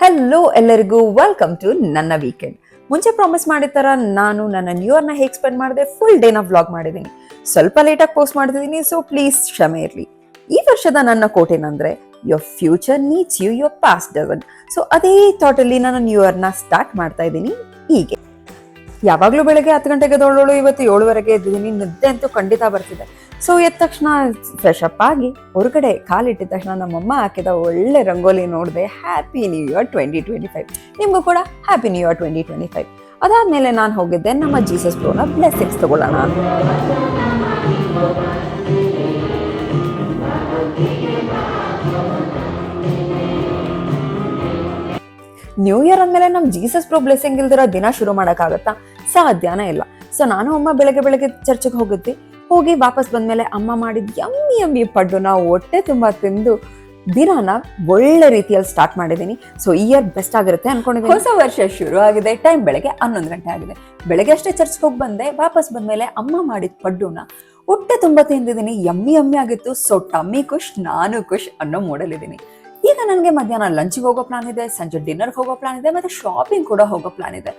Hello ಎಲ್ಲರಿಗೂ welcome to ನನ್ನ weekend. ಮುಂಚೆ ಪ್ರಾಮಿಸ್ ಮಾಡಿದ ಥರ ನಾನು ನನ್ನ ನ್ಯೂ ಇಯರ್ನ ಹೇಗೆ ಸ್ಪೆಂಡ್ ಮಾಡಿದೆ ಫುಲ್ ಡೇನ ವ್ಲಾಗ್ ಮಾಡಿದ್ದೀನಿ. ಸ್ವಲ್ಪ ಲೇಟಾಗಿ ಪೋಸ್ಟ್ ಮಾಡ್ತಿದ್ದೀನಿ, ಸೊ ಪ್ಲೀಸ್ ಕ್ಷಮೆ ಇರಲಿ. ಈ ವರ್ಷದ ನನ್ನ ಕೋಟ್ ಏನಂದರೆ your future needs you, your past doesn't. So ಅದೇ ಥಾಟಲ್ಲಿ ನಾನು ನ್ಯೂ ಇಯರ್ನ ಸ್ಟಾರ್ಟ್ ಮಾಡ್ತಾ ಇದ್ದೀನಿ. ಹೀಗೆ ಯಾವಾಗಲೂ ಬೆಳಗ್ಗೆ 10 ಗಂಟೆಗೆ ಎದ್ದೋಳು, ಇವತ್ತು 7:30 ಎದ್ದಿದ್ದೀನಿ. ನಿದ್ದೆ ಅಂತೂ ಖಂಡಿತ ಬರ್ತಿದೆ. ಸೊ ಎದ್ದ ತಕ್ಷಣ ಫ್ರೆಶ್ ಅಪ್ ಆಗಿ ಹೊರಗಡೆ ಕಾಲಿಟ್ಟಿದ ತಕ್ಷಣ ನಮ್ಮಮ್ಮ ಹಾಕಿದ ಒಳ್ಳೆ ರಂಗೋಲಿ ನೋಡಿದೆ. Happy new year 2025. ನಿಮಗೂ ಕೂಡ ಹ್ಯಾಪಿ ನ್ಯೂ ಇಯರ್ 2025. ಅದಾದಮೇಲೆ ನಾನು ಹೋಗಿದ್ದೆ ನಮ್ಮ ಜೀಸಸ್ ಪ್ರೋನ ಬ್ಲೆಸ್ಸಿಂಗ್ಸ್ ತಗೊಳ್ಳೋಣ. ನ್ಯೂ ಇಯರ್ ಅಂದಮೇಲೆ ನಮ್ಮ ಜೀಸಸ್ ಪ್ರೋ ಬ್ಲೆಸ್ಸಿಂಗ್ ಇಲ್ದಿರೋ ದಿನ ಶುರು ಮಾಡೋಕ್ಕಾಗತ್ತಾ? ಸಾಧ್ಯನೇ ಇಲ್ಲ. ಸೊ ನಾನು ಅಮ್ಮ ಬೆಳಗ್ಗೆ ಚರ್ಚಿಗೆ ಹೋಗಿ ವಾಪಸ್ ಬಂದ್ಮೇಲೆ ಅಮ್ಮ ಮಾಡಿದ ಯಮ್ಮಿ ಪಡ್ಡುನ ಹೊಟ್ಟೆ ತುಂಬ ತಿಂದು ದಿನಾನ ಒಳ್ಳೆ ರೀತಿಯಲ್ಲಿ ಸ್ಟಾರ್ಟ್ ಮಾಡಿದ್ದೀನಿ. ಸೊ ಈ ಇಯರ್ ಬೆಸ್ಟ್ ಆಗಿರುತ್ತೆ ಅನ್ಕೊಂಡಿದ್ದೀನಿ. ಹೊಸ ವರ್ಷ ಶುರು ಆಗಿದೆ. ಟೈಮ್ ಬೆಳಗ್ಗೆ 11 ಗಂಟೆ ಆಗಿದೆ. ಬೆಳಗ್ಗೆ ಅಷ್ಟೇ ಚರ್ಚ್ಗೆ ಹೋಗಿ ಬಂದೆ. ವಾಪಸ್ ಬಂದ್ಮೇಲೆ ಅಮ್ಮ ಮಾಡಿದ ಪಡ್ಡುನ ಹೊಟ್ಟೆ ತುಂಬ ತಿಂದಿದ್ದೀನಿ. ಯಮ್ಮಿ ಆಗಿತ್ತು. ಸೊ ಟಮ್ಮಿ ಖುಷ್, ನಾನು ಖುಷ್ ಅನ್ನೋ ಮೂಡಲಿದ್ದೀನಿ. ಈಗ ನನಗೆ ಮಧ್ಯಾಹ್ನ ಲಂಚ್ಗೆ ಹೋಗೋ ಪ್ಲಾನ್ ಇದೆ, ಸಂಜೆ ಡಿನ್ನರ್ಗೆ ಹೋಗೋ ಪ್ಲಾನ್ ಇದೆ, ಮತ್ತೆ ಶಾಪಿಂಗ್ ಕೂಡ ಹೋಗೋ ಪ್ಲಾನ್ ಇದೆ.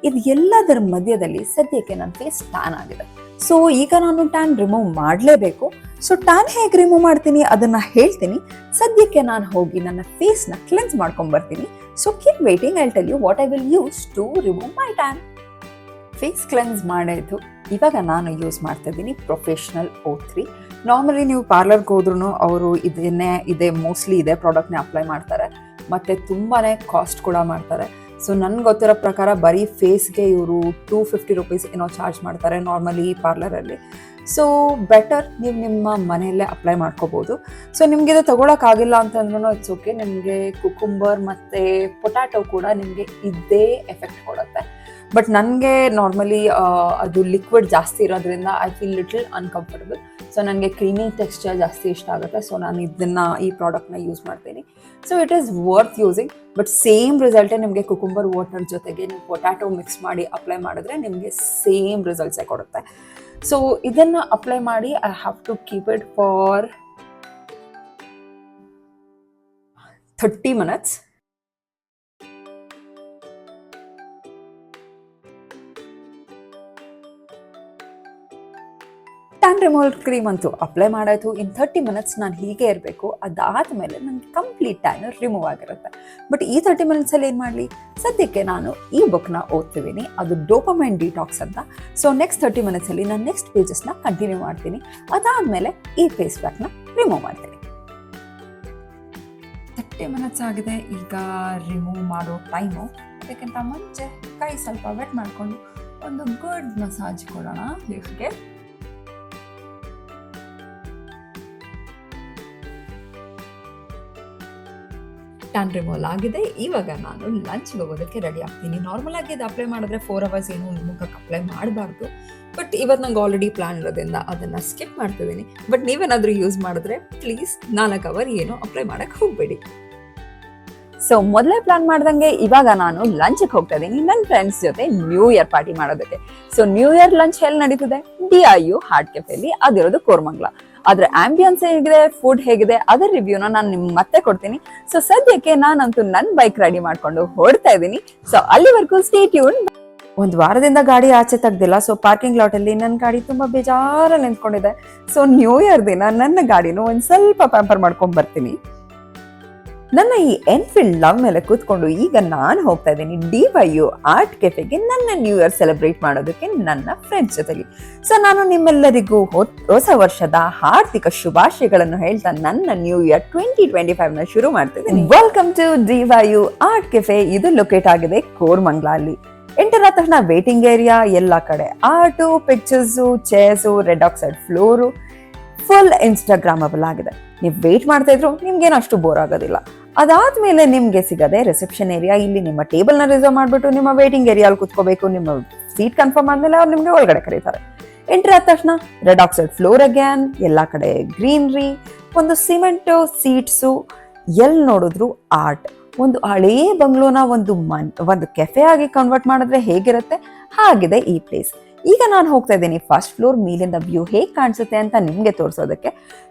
ಇದು ಎಲ್ಲದರ ಮಧ್ಯದಲ್ಲಿ ಸದ್ಯಕ್ಕೆ ನನ್ನ ಫೇಸ್ ಟ್ಯಾನ್ ಆಗಿದೆ. ಸೊ ಈಗ ನಾನು ಟ್ಯಾನ್ ರಿಮೂವ್ ಮಾಡಲೇಬೇಕು. ಸೊ ಟ್ಯಾನ್ ಹೇಗೆ ರಿಮೂವ್ ಮಾಡ್ತೀನಿ ಅದನ್ನ ಹೇಳ್ತೀನಿ. ಸದ್ಯಕ್ಕೆ ನಾನು ಹೋಗಿ ನನ್ನ ಫೇಸ್ನ ಕ್ಲೆನ್ಸ್ ಮಾಡ್ಕೊಂಡ್ ಬರ್ತೀನಿ. So keep waiting, I tell you what I will use to remove my tan. Face cleanse ಮಾಡಾಯಿತು. ಇವಾಗ ನಾನು ಯೂಸ್ ಮಾಡ್ತಾ ಇದ್ದೀನಿ ಪ್ರೊಫೆಷ್ನಲ್ O3. ನಾರ್ಮಲಿ ನೀವು ಪಾರ್ಲರ್ಗೆ ಹೋದ್ರೂ ಅವರು ಇದೇ ಮೋಸ್ಟ್ಲಿ ಇದೇ ಪ್ರಾಡಕ್ಟ್ನೇ ಅಪ್ಲೈ ಮಾಡ್ತಾರೆ, ಮತ್ತು ತುಂಬಾ ಕಾಸ್ಟ್ ಕೂಡ ಮಾಡ್ತಾರೆ. ಸೊ ನನ್ಗೆ ಗೊತ್ತಿರೋ ಪ್ರಕಾರ ಬರೀ ಫೇಸ್ಗೆ ಇವರು 250 ರೂಪೀಸ್ ಏನೋ ಚಾರ್ಜ್ ಮಾಡ್ತಾರೆ ನಾರ್ಮಲಿ ಪಾರ್ಲರಲ್ಲಿ. ಸೊ ಬೆಟರ್ ನೀವು ನಿಮ್ಮ ಮನೆಯಲ್ಲೇ ಅಪ್ಲೈ ಮಾಡ್ಕೋಬೋದು. ಸೊ ನಿಮಗೆ ಇದು ತೊಗೊಳಕ್ಕಾಗಿಲ್ಲ ಅಂತಂದ್ರೂ ಇಟ್ಸ್ ಓಕೆ. ನಿಮಗೆ ಕುಕುಂಬರ್ ಮತ್ತು ಪೊಟ್ಯಾಟೊ ಕೂಡ ನಿಮಗೆ ಇದೇ ಎಫೆಕ್ಟ್ ಕೊಡುತ್ತೆ. ಬಟ್ ನನಗೆ ನಾರ್ಮಲಿ ಅದು ಲಿಕ್ವಿಡ್ ಜಾಸ್ತಿ ಇರೋದ್ರಿಂದ I feel little uncomfortable. So ನನಗೆ ಕ್ರೀಮಿ ಟೆಕ್ಸ್ಚರ್ ಜಾಸ್ತಿ ಇಷ್ಟ ಆಗುತ್ತೆ. ಸೊ ನಾನು ಈ ಪ್ರಾಡಕ್ಟ್ನ ಯೂಸ್ ಮಾಡ್ತೀನಿ. So it is worth using. But same ರಿಸಲ್ಟೇ ನಿಮಗೆ ಕುಕುಂಬರ್ ವಾಟರ್ ಜೊತೆಗೆ ನೀವು ಪೊಟ್ಯಾಟೊ ಮಿಕ್ಸ್ ಮಾಡಿ ಅಪ್ಲೈ ಮಾಡಿದ್ರೆ ನಿಮಗೆ ಸೇಮ್ ರಿಸಲ್ಟ್ಸೇ ಕೊಡುತ್ತೆ. ಸೊ ಇದನ್ನು ಅಪ್ಲೈ ಮಾಡಿ I have to keep it for 30 minutes. Tan removal cream ಅಂತೂ ಅಪ್ಲೈ ಮಾಡಾಯಿತು. ಇನ್ 30 minutes ನಾನು ಹೀಗೆ ಇರಬೇಕು. ಅದಾದಮೇಲೆ ನನಗೆ ಕಂಪ್ಲೀಟ್ ಟ್ಯಾನ್ ರಿಮೂವ್ ಆಗಿರುತ್ತೆ. ಬಟ್ ಈ 30 minutesಲ್ಲಿ ಏನು ಮಾಡಲಿ? ಸದ್ಯಕ್ಕೆ ನಾನು ಈ ಬುಕ್ನ ಓದ್ತಿದ್ದೀನಿ. ಅದು ಡೋಪಮೈನ್ ಡಿಟಾಕ್ಸ್ ಅಂತ. ಸೊ ನೆಕ್ಸ್ಟ್ 30 minutesಲ್ಲಿ ನಾನು ನೆಕ್ಸ್ಟ್ ಪೇಜಸ್ನ ಕಂಟಿನ್ಯೂ ಮಾಡ್ತೀನಿ. ಅದಾದಮೇಲೆ ಈ ಫೇಸ್ ಪ್ಯಾಕ್ನ ರಿಮೂವ್ ಮಾಡ್ತೀನಿ. 30 minutes ಆಗಿದೆ. ಈಗ ರಿಮೂವ್ ಮಾಡೋ ಟೈಮು. ಅದಕ್ಕಿಂತ ಮುಂಚೆ ಕೈ ಸ್ವಲ್ಪ ವೆಟ್ ಮಾಡಿಕೊಂಡು ಒಂದು ಗುಡ್ ಮಸಾಜ್ ಕೊಡೋಣ ಫೇಸ್ಗೆ. ಟ್ಯಾನ್ ರಿಮೂವಲ್ ಆಗಿದೆ. ಇವಾಗ ನಾನು ಲಂಚ್ಗೆ ಹೋಗೋದಕ್ಕೆ ರೆಡಿ ಆಗ್ತೀನಿ. ನಾರ್ಮಲ್ ಆಗಿ ಇದು ಅಪ್ಲೈ ಮಾಡಿದ್ರೆ 4 hours ಏನು ಮುಖಕ್ಕೆ ಅಪ್ಲೈ ಮಾಡಬಾರ್ದು. ಬಟ್ ಇವತ್ತು ನಂಗೆ ಆಲ್ರೆಡಿ ಪ್ಲಾನ್ ಇರೋದ್ರಿಂದ ಅದನ್ನು ಸ್ಕಿಪ್ ಮಾಡ್ತಿದ್ದೀನಿ. ಬಟ್ ನೀವೇನಾದರೂ ಯೂಸ್ ಮಾಡಿದ್ರೆ ಪ್ಲೀಸ್ 4 hour ಏನು ಅಪ್ಲೈ ಮಾಡೋಕ್ಕೆ ಹೋಗಬೇಡಿ. ಸೊ ಮೊದಲೇ ಪ್ಲಾನ್ ಮಾಡ್ದಂಗೆ ಇವಾಗ ನಾನು ಲಂಚ್ಗೆ ಹೋಗ್ತಾ ಇದ್ದೀನಿ ನನ್ನ ಫ್ರೆಂಡ್ಸ್ ಜೊತೆ ನ್ಯೂ ಇಯರ್ ಪಾರ್ಟಿ ಮಾಡೋದಕ್ಕೆ. ಸೊ ನ್ಯೂ ಇಯರ್ ಲಂಚ್ ಎಲ್ಲಿ ನಡೀತಿದೆ? DIU ಹಾರ್ಟ್ ಕೆಫೆಲಿ. ಅದಿರೋದು ಕೋರಮಂಗಲ. ಆದ್ರೆ ಆಂಬಿಯನ್ಸ್ ಹೇಗಿದೆ, ಫುಡ್ ಹೇಗಿದೆ, ಅದರ ರಿವ್ಯೂನ ನಾನು ನಿಮ್ಗೆ ಮತ್ತೆ ಕೊಡ್ತೀನಿ. ಸೊ ಸದ್ಯಕ್ಕೆ ನಾನಂತೂ ನನ್ನ ಬೈಕ್ ರೆಡಿ ಮಾಡ್ಕೊಂಡು ಹೊರಡ್ತಾ ಇದ್ದೀನಿ. ಸೊ ಅಲ್ಲಿವರೆಗೂ ಸ್ಟೇ ಟ್ಯೂನ್. ಒಂದು ವಾರದಿಂದ ಗಾಡಿ ಆಚೆ ತೆಗ್ದಿಲ್ಲ. ಸೊ ಪಾರ್ಕಿಂಗ್ ಲಾಟಲ್ಲಿ ನನ್ನ ಗಾಡಿ ತುಂಬಾ ಬೇಜಾರಲ್ಲಿ ನಿಂತ್ಕೊಂಡಿದೆ. ಸೊ ನ್ಯೂ ಇಯರ್ ದಿನ ನನ್ನ ಗಾಡಿನೂ ಒಂದು ಸ್ವಲ್ಪ ಪ್ಯಾಂಪರ್ ಮಾಡ್ಕೊಂಡ್ ಬರ್ತೀನಿ. ನನ್ನ ಈ ಎನ್ಫೀಲ್ಡ್ ಲವ್ ಮೇಲೆ ಕೂತ್ಕೊಂಡು ಈಗ ನಾನು ಹೋಗ್ತಾ ಇದ್ದೀನಿ DIU ಆರ್ಟ್ ಕೆಫೆಗೆ ನನ್ನ ನ್ಯೂ ಇಯರ್ ಸೆಲೆಬ್ರೇಟ್ ಮಾಡೋದಕ್ಕೆ ನನ್ನ ಫ್ರೆಂಡ್ಸ್ ಜೊತೆಲಿ. ಸೊ ನಾನು ನಿಮ್ಮೆಲ್ಲರಿಗೂ ಹೊಸ ವರ್ಷದ ಹಾರ್ದಿಕ ಶುಭಾಶಯಗಳನ್ನು ಹೇಳ್ತಾ ನನ್ನ ನ್ಯೂ ಇಯರ್ 2025ನ ಶುರು ಮಾಡ್ತಿದ್ದೀನಿ. Welcome to DIU art cafe. ಇದು ಲೊಕೇಟ್ ಆಗಿದೆ ಕೋರಮಂಗಲ ಅಲ್ಲಿ. ಎಂಟರ್ ಆದ ತಕ್ಷಣ ವೇಟಿಂಗ್ ಏರಿಯಾ, ಎಲ್ಲ ಕಡೆ art, pictures, chairs, red oxide floor, full instagrammable ಆಗಿದೆ. ನೀವು ವೇಟ್ ಮಾಡ್ತಾ ಇದ್ರು ನಿಮ್ಗೇನು ಅಷ್ಟು ಬೋರ್ ಆಗೋದಿಲ್ಲ. ಅದಾದ್ಮೇಲೆ ನಿಮ್ಗೆ ಸಿಗದೆ ರಿಸೆಪ್ಷನ್ ಏರಿಯಾ. ಇಲ್ಲಿ ನಿಮ್ಮ ಟೇಬಲ್ನ ರಿಸರ್ವ್ ಮಾಡ್ಬಿಟ್ಟು ನಿಮ್ಮ ವೇಟಿಂಗ್ ಏರಿಯಾಲ್ಲಿ ಕೂತ್ಕೋಬೇಕು. ನಿಮ್ಮ ಸೀಟ್ ಕನ್ಫರ್ಮ್ ಆದ್ಮೇಲೆ ಅವ್ರು ನಿಮ್ಗೆ ಒಳಗಡೆ ಕರೀತಾರೆ. ಎಂಟ್ರಿ ಆದ ತಕ್ಷಣ ರೆಡ್ ಆಕ್ಸೈಡ್ ಫ್ಲೋರ್ ಅಗ್ಯಾನ್, ಎಲ್ಲ ಕಡೆ ಗ್ರೀನ್ರಿ, ಒಂದು ಸಿಮೆಂಟ್ ಸೀಟ್ಸು, ಎಲ್ಲಿ ನೋಡಿದ್ರು ಆರ್ಟ್. ಒಂದು ಹಳೇ ಬಂಗ್ಲೋನ ಒಂದು ಕೆಫೆ ಆಗಿ ಕನ್ವರ್ಟ್ ಮಾಡಿದ್ರೆ ಹೇಗಿರುತ್ತೆ ಹಾಗಿದೆ ಈ ಪ್ಲೇಸ್. ಈಗ ನಾನು ಹೋಗ್ತಾ ಇದ್ದೀನಿ ಫಸ್ಟ್ ಫ್ಲೋರ್ ಮೇಲಿಂದ ವ್ಯೂ ಹೇಗೆ ಕಾಣಿಸುತ್ತೆ ಅಂತ ನಿಮಗೆ ತೋರಿಸೋದಕ್ಕೆ.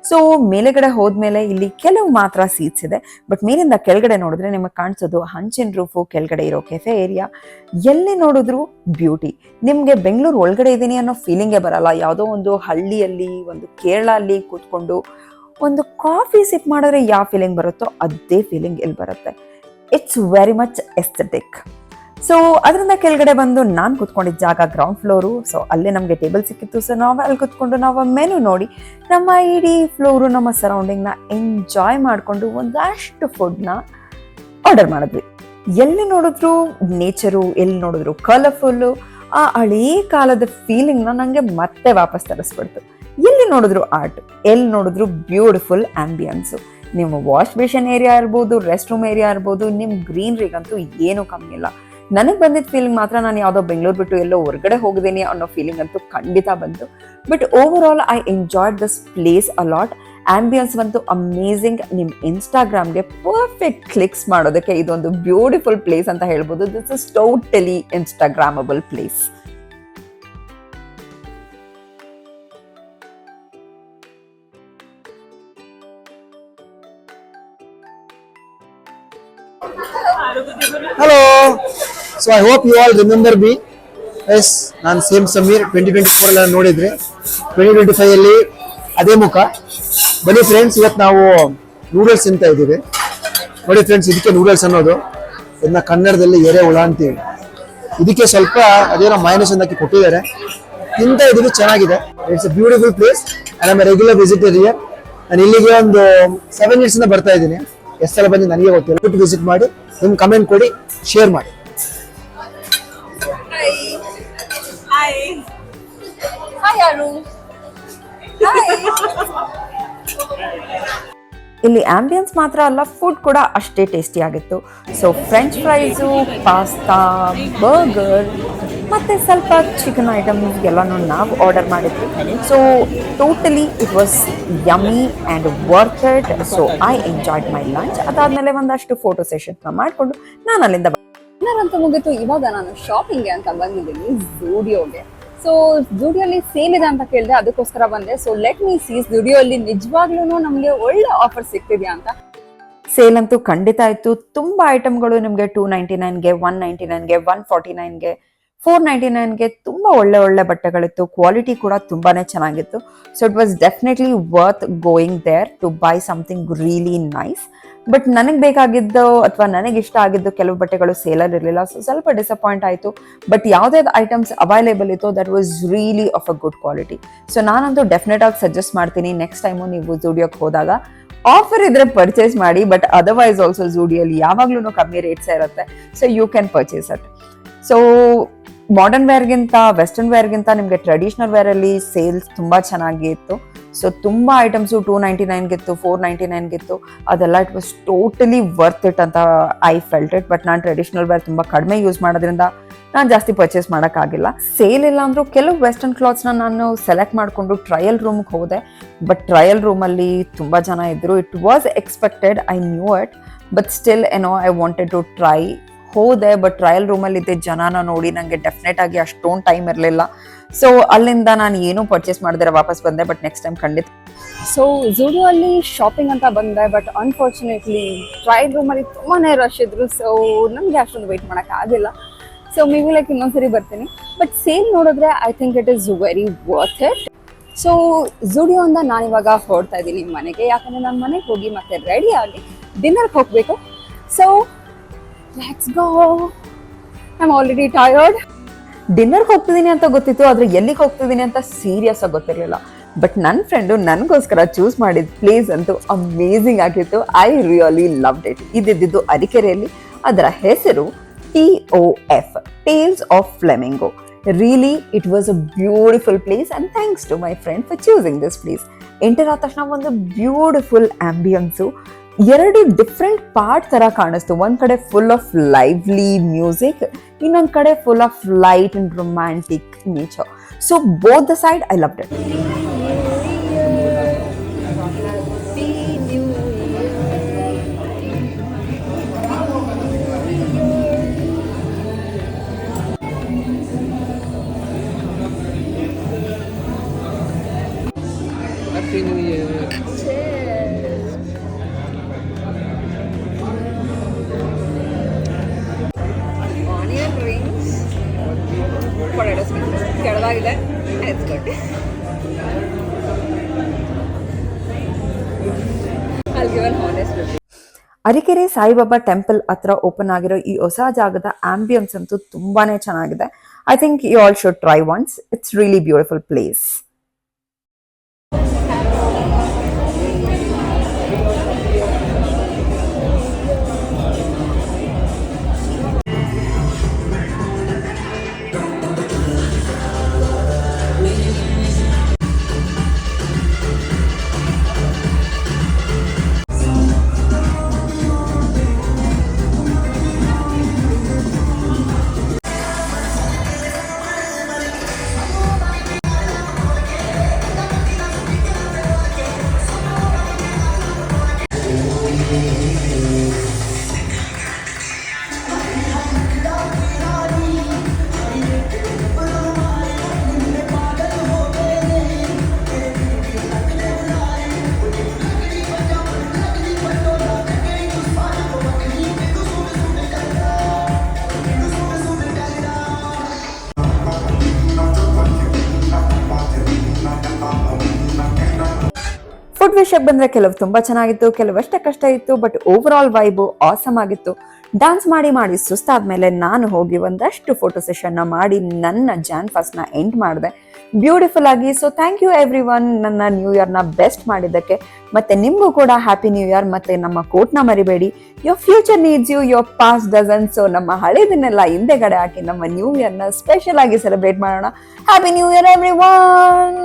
ಸೊ ಮೇಲೆಗಡೆ ಹೋದ್ಮೇಲೆ ಇಲ್ಲಿ ಕೆಲವು ಮಾತ್ರ ಸೀಟ್ಸ್ ಇದೆ, ಬಟ್ ಮೇಲಿಂದ ಕೆಳಗಡೆ ನೋಡಿದ್ರೆ ನಿಮಗೆ ಕಾಣಿಸೋದು ಹಂಚಿನ ರೂಫು, ಕೆಳಗಡೆ ಇರೋ ಕೆಫೆ ಏರಿಯಾ, ಎಲ್ಲಿ ನೋಡಿದ್ರು ಬ್ಯೂಟಿ. ನಿಮಗೆ ಬೆಂಗಳೂರು ಒಳಗಡೆ ಇದ್ದೀನಿ ಅನ್ನೋ ಫೀಲಿಂಗೇ ಬರಲ್ಲ. ಯಾವುದೋ ಒಂದು ಹಳ್ಳಿಯಲ್ಲಿ, ಒಂದು ಕೇರಳ ಅಲ್ಲಿ ಕೂತ್ಕೊಂಡು ಒಂದು ಕಾಫಿ ಸಿಪ್ ಮಾಡಿದ್ರೆ ಯಾವ ಫೀಲಿಂಗ್ ಬರುತ್ತೋ ಅದೇ ಫೀಲಿಂಗ್ ಇಲ್ಲಿ ಬರುತ್ತೆ. It's very much aesthetic. So ಅದರಿಂದ ಕೆಳಗಡೆ ಬಂದು ನಾನು ಕುತ್ಕೊಂಡಿದ್ದ ಜಾಗ ಗ್ರೌಂಡ್ ಫ್ಲೋರು. ಸೊ ಅಲ್ಲೇ ನಮಗೆ ಟೇಬಲ್ ಸಿಕ್ಕಿತ್ತು. ಸೊ ನಾವು ಅಲ್ಲಿ ಕುತ್ಕೊಂಡು ನಾವು ಮೆನು ನೋಡಿ ನಮ್ಮ ಇಡೀ ಫ್ಲೋರು, ನಮ್ಮ ಸರೌಂಡಿಂಗ್ನ ಎಂಜಾಯ್ ಮಾಡಿಕೊಂಡು ಒಂದಷ್ಟು ಫುಡ್ನ ಆರ್ಡರ್ ಮಾಡಿದ್ವಿ. ಎಲ್ಲಿ ನೋಡಿದ್ರು ನೇಚರು, ಎಲ್ಲಿ ನೋಡಿದ್ರು ಕಲರ್ಫುಲ್ಲು, ಆ ಹಳೇ ಕಾಲದ ಫೀಲಿಂಗ್ನ ನನಗೆ ಮತ್ತೆ ವಾಪಸ್ ತರಿಸ್ಬಿಡ್ತು. ಎಲ್ಲಿ ನೋಡಿದ್ರು ಆರ್ಟ್, ಎಲ್ಲಿ ನೋಡಿದ್ರು ಬ್ಯೂಟಿಫುಲ್ ಆಂಬಿಯನ್ಸು. ನಿಮ್ಮ ವಾಶ್ ಬೇಷನ್ ಏರಿಯಾ ಇರ್ಬೋದು, ರೆಸ್ಟ್ ರೂಮ್ ಏರಿಯಾ ಇರ್ಬೋದು, ನಿಮ್ಮ ಗ್ರೀನ್ರಿಗಂತೂ ಏನೂ ಕಮ್ಮಿ ಇಲ್ಲ. ನನಗೆ ಬಂದಿದ್ದ ಫೀಲಿಂಗ್ ಮಾತ್ರ ನಾನು ಯಾವುದೋ ಬೆಂಗಳೂರು ಬಿಟ್ಟು ಎಲ್ಲೋ ಹೊರಗಡೆ ಹೋಗಿದ್ದೀನಿ ಅನ್ನೋ ಫೀಲಿಂಗ್ ಅಂತೂ ಖಂಡಿತ ಬಂತು. But over all I enjoyed this place a lot. Ambience ಬಂತು ಅಮೇಝಿಂಗ್. ನಿಮ್ಮ ಇನ್ಸ್ಟಾಗ್ರಾಮ್ಗೆ ಪರ್ಫೆಕ್ಟ್ ಕ್ಲಿಕ್ಸ್ ಮಾಡೋದಕ್ಕೆ ಇದೊಂದು ಬ್ಯೂಟಿಫುಲ್ ಪ್ಲೇಸ್ ಅಂತ ಹೇಳ್ಬೋದು. This is totally instagrammable place. Hello. So I hope you all remember me. Yes, ನಾನು ಸೇಮ್ ಸಮೀರ್. 2024 ಎಲ್ಲ ನೋಡಿದ್ರಿ, 2025 ಅಲ್ಲಿ ಅದೇ ಮುಖ. ಬನ್ನಿ ಫ್ರೆಂಡ್ಸ್, ಇವತ್ತು ನಾವು ನೂಡಲ್ಸ್ ತಿಂತಾ ಇದ್ದೀವಿ. ನೋಡಿ ಫ್ರೆಂಡ್ಸ್, ಇದಕ್ಕೆ ನೂಡಲ್ಸ್ ಅನ್ನೋದು. ಇದನ್ನ ಕನ್ನಡದಲ್ಲಿ ಎರೆಹುಳ ಅಂತೀವಿ. ಇದಕ್ಕೆ ಸ್ವಲ್ಪ ಅದೇನೋ ಮೈನಸ್ ಹಾಕಿ ಕೊಟ್ಟಿದ್ದಾರೆ. ತಿಂತಾ ಇದೀವಿ, ಚೆನ್ನಾಗಿದೆ. It's a beautiful place and I am A regular visitor here. ನಾನು ಇಲ್ಲಿಗೆ ಒಂದು 7 years ಇಂದ ಬರ್ತಾ ಇದ್ದೀನಿ. ಎಷ್ಟು ಸಲ ಬಂದು ನನಗೆ ಗೊತ್ತಿಲ್ಲ. ವಿಸಿಟ್ ಮಾಡಿ, ನಿಮ್ಮ ಕಮೆಂಟ್ ಕೊಡಿ, ಶೇರ್ ಮಾಡಿ. ಇಲ್ಲಿ ಆಂಬಿಯನ್ಸ್ ಮಾತ್ರ ಅಲ್ಲ, ಫುಡ್ ಕೂಡ ಅಷ್ಟೇ ಟೇಸ್ಟಿ ಆಗಿತ್ತು. So French fries, pasta, burger ಮತ್ತೆ ಸ್ವಲ್ಪ ಚಿಕನ್ ಐಟಮ್ಸ್ ಎಲ್ಲನೂ ನಾವು ಆರ್ಡರ್ ಮಾಡಿದ್ವಿ. So totally it was yummy and worth it. So I enjoyed my lunch. ಅದಾದಮೇಲೆ ಒಂದಷ್ಟು ಫೋಟೋ ಸೆಷನ್ಸ್ನ ಮಾಡಿಕೊಂಡು ನಾನು ಅಲ್ಲಿಂದ ಅಂತ ಮುಗಿತು. ಇವಾಗ ನಾನು ಶಾಪಿಂಗ್ಗೆ ಅಂತ ಬಂದಿದ್ದೀನಿ ಝೂಡಿಯೋಗೆ. ಸೊ ಝೂಡಿಯೋಲಿ ಸೇಲ್ ಇದೆ ಅಂತ ಕೇಳಿದೆ, ಅದಕ್ಕೋಸ್ಕರ ಬಂದೆ. ಸೊ ಲೆಟ್ ಮೀ ಸಿ ಝೂಡಿಯೋಲಿ ನಿಜವಾಗ್ಲೂ ನಮಗೆ ಒಳ್ಳೆ ಆಫರ್ ಸಿಗ್ತಿದ್ಯಾ ಅಂತ. ಸೇಲ್ ಅಂತೂ ಖಂಡಿತ ಇತ್ತು. ತುಂಬ ಐಟಮ್ಗಳು ನಿಮಗೆ 299ಗೆ, 199ಗೆ, 149ಗೆ, 499ಗೆ ತುಂಬ ಒಳ್ಳೆ ಬಟ್ಟೆಗಳಿತ್ತು. ಕ್ವಾಲಿಟಿ ಕೂಡ ತುಂಬಾನೇ ಚೆನ್ನಾಗಿತ್ತು. So it was definitely worth going there to buy something really nice. But ನನಗೆ ಬೇಕಾಗಿದ್ದು ಅಥವಾ ನನಗೆ ಇಷ್ಟ ಆಗಿದ್ದು ಕೆಲವು ಬಟ್ಟೆಗಳು ಸೇಲಲ್ಲಿ ಇರಲಿಲ್ಲ. ಸೊ ಸ್ವಲ್ಪ ಡಿಸಪಾಯಿಂಟ್ ಆಯಿತು. ಬಟ್ ಯಾವುದ್ಯಾವ್ದು ಐಟಮ್ಸ್ ಅವೈಲೇಬಲ್ ಇತ್ತು that was really of a good quality. So ನಾನಂತೂ ಡೆಫಿನೆಟ್ ಆಗಿ ಸಜೆಸ್ಟ್ ಮಾಡ್ತೀನಿ, ನೆಕ್ಸ್ಟ್ ಟೈಮು ನೀವು ಝೂಡಿಯೋಗೆ ಹೋದಾಗ ಆಫರ್ ಇದ್ರೆ ಪರ್ಚೇಸ್ ಮಾಡಿ. ಬಟ್ ಅದರ್ವೈಸ್ ಆಲ್ಸೋ ಝೂಡಿಯೋಲಿ ಯಾವಾಗ್ಲೂ ಕಮ್ಮಿ ರೇಟ್ಸ್ ಇರುತ್ತೆ. So you can purchase it. So modern ವೇರ್ಗಿಂತ ವೆಸ್ಟರ್ನ್ ವೇರ್ಗಿಂತ ನಿಮಗೆ ಟ್ರೆಡಿಷನಲ್ ವೇರಲ್ಲಿ ಸೇಲ್ಸ್ ತುಂಬ ಚೆನ್ನಾಗಿ ಇತ್ತು. ಸೊ ತುಂಬ ಐಟಮ್ಸು 299ಗಿತ್ತು, 499ಗಿತ್ತು. ಅದೆಲ್ಲ it was totally worth it ಅಂತ ಐ ಫೆಲ್ಟ್ ಇಟ್. ಬಟ್ ನಾನು ಟ್ರೆಡಿಷನಲ್ ವೇರ್ ತುಂಬ ಕಡಿಮೆ ಯೂಸ್ ಮಾಡೋದ್ರಿಂದ ನಾನು ಜಾಸ್ತಿ ಪರ್ಚೇಸ್ ಮಾಡೋಕ್ಕಾಗಿಲ್ಲ. ಸೇಲ್ ಇಲ್ಲ ಅಂದರೂ ಕೆಲವು ವೆಸ್ಟರ್ನ್ ಕ್ಲಾತ್ಸ್ನ ನಾನು ಸೆಲೆಕ್ಟ್ ಮಾಡಿಕೊಂಡು ಟ್ರಯಲ್ ರೂಮ್ಗೆ ಹೋದೆ. ಬಟ್ ಟ್ರಯಲ್ ರೂಮಲ್ಲಿ ತುಂಬ ಜನ ಇದ್ದರು. It was expected, I knew it. But still I wanted to try. ಹೋದೆ, ಬಟ್ ಟ್ರಯಲ್ ರೂಮಲ್ಲಿ ಇದ್ದ ಜನನ ನೋಡಿ ನನಗೆ ಡೆಫಿನೆಟ್ ಆಗಿ ಅಷ್ಟೊಂದು ಟೈಮ್ ಇರಲಿಲ್ಲ. ಸೊ ಅಲ್ಲಿಂದ ನಾನು ಏನೂ ಪರ್ಚೇಸ್ ಮಾಡಿದ್ರೆ ವಾಪಸ್ ಬಂದೆ. ಬಟ್ ನೆಕ್ಸ್ಟ್ ಟೈಮ್ ಖಂಡಿತ. ಸೊ ಝೂಡಿಯೋ ಅಲ್ಲಿ ಶಾಪಿಂಗ್ ಅಂತ ಬಂದೆ. ಬಟ್ ಅನ್ಫಾರ್ಚುನೇಟ್ಲಿ ಟ್ರಯಲ್ ರೂಮಲ್ಲಿ ತುಂಬಾ ರಶ್ ಇದ್ರು. ಸೊ ನಮಗೆ ಅಷ್ಟೊಂದು ವೆಯ್ಟ್ ಮಾಡೋಕ್ಕಾಗಿಲ್ಲ. ಸೊ ಮೇಬಿ ಲೈಕ್ ಇನ್ನೊಂದ್ಸರಿ ಬರ್ತೀನಿ. ಬಟ್ ಸೇಲ್ ನೋಡಿದ್ರೆ I think it is very worth it. So ಝೂಡಿಯೋಯಿಂದ ನಾನಿವಾಗ ಹೊರಡ್ತಾ ಇದ್ದೀನಿ ಮನೆಗೆ. ಯಾಕಂದರೆ ನಾನು ಮನೆಗೆ ಹೋಗಿ ಮತ್ತೆ ರೆಡಿ ಆಗಿ ಡಿನ್ನರ್ಗೆ ಹೋಗಬೇಕು. So let's go. I am already tired. ಡಿನ್ನರ್ಗೆ ಹೋಗ್ತಿದ್ದೀನಿ ಅಂತ ಗೊತ್ತಿತ್ತು, ಆದರೆ ಎಲ್ಲಿಗೆ ಹೋಗ್ತಿದ್ದೀನಿ ಅಂತ ಸೀರಿಯಸ್ ಆಗಿ ಗೊತ್ತಿರಲಿಲ್ಲ. ಬಟ್ ನನ್ನ ಫ್ರೆಂಡು ನನಗೋಸ್ಕರ ಚೂಸ್ ಮಾಡಿದ ಪ್ಲೇಸ್ ಅಂತೂ ಅಮೇಝಿಂಗ್ ಆಗಿತ್ತು. I really loved it. ಇದ್ದಿದ್ದು ಅರಿಕೆರೆಯಲ್ಲಿ. ಅದರ ಹೆಸರು TOF, Tales of Flamingo. Really, it was a beautiful place and thanks to my friend for choosing this place. Enter ಆದ ತಕ್ಷಣ ಒಂದು ಬ್ಯೂಟಿಫುಲ್ ಆಂಬಿಯನ್ಸು. 2 ಡಿಫ್ರೆಂಟ್ ಪಾರ್ಟ್ ತರ ಕಾಣಿಸ್ತು. ಒಂದ್ ಕಡೆ ಫುಲ್ ಆಫ್ ಲೈವ್ಲಿ ಮ್ಯೂಸಿಕ್, ಇನ್ನೊಂದ್ ಕಡೆ full of light and romantic nature. So both the side I loved it. ಕೆಳವಾಗಿದೆ. It's good. I'll give an honest review. Arikere Saibaba temple ಹತ್ರ ಓಪನ್ ಆಗಿರೋ ಈ ಹೊಸ ಜಾಗದ ಆಂಬಿಯನ್ಸ್ ಅಂತೂ ತುಂಬಾನೇ ಚೆನ್ನಾಗಿದೆ. I think you all should try once. It's really beautiful place. Food ವಿಷಯಕ್ಕೆ ಬಂದ್ರೆ ಕೆಲವು ತುಂಬಾ ಚೆನ್ನಾಗಿತ್ತು, ಕೆಲವಷ್ಟೇ ಕಷ್ಟ ಇತ್ತು. But over all vibe awesome ಆಗಿತ್ತು. ಡ್ಯಾನ್ಸ್ ಮಾಡಿ ಮಾಡಿ ಸುಸ್ತಾದ್ಮೇಲೆ ನಾನು ಹೋಗಿ ಒಂದಷ್ಟು ಫೋಟೋ ಸೆಷನ್ ಮಾಡಿ ನನ್ನ ಜಾನ್ ಫಸ್ಟ್ ನ ಎಂಡ್ ಮಾಡಿದೆ ಬ್ಯೂಟಿಫುಲ್ ಆಗಿ. So thank you everyone ನನ್ನ ನ್ಯೂ ಇಯರ್ ನ ಬೆಸ್ಟ್ ಮಾಡಿದ್ದಕ್ಕೆ. ಮತ್ತೆ ನಿಮ್ಗೂ ಕೂಡ ಹ್ಯಾಪಿ ನ್ಯೂ ಇಯರ್. ಮತ್ತೆ ನಮ್ಮ ಕೋಟ್ನ ಮರಿಬೇಡಿ. Your future needs you, your past doesn't. So ನಮ್ಮ ಹಳೇದನ್ನೆಲ್ಲ ಹಿಂದೆಗಡೆ ಹಾಕಿ ನಮ್ಮ ನ್ಯೂ ಇಯರ್ ನ ಸ್ಪೆಷಲ್ ಆಗಿ ಸೆಲೆಬ್ರೇಟ್ ಮಾಡೋಣ. Happy new year every one.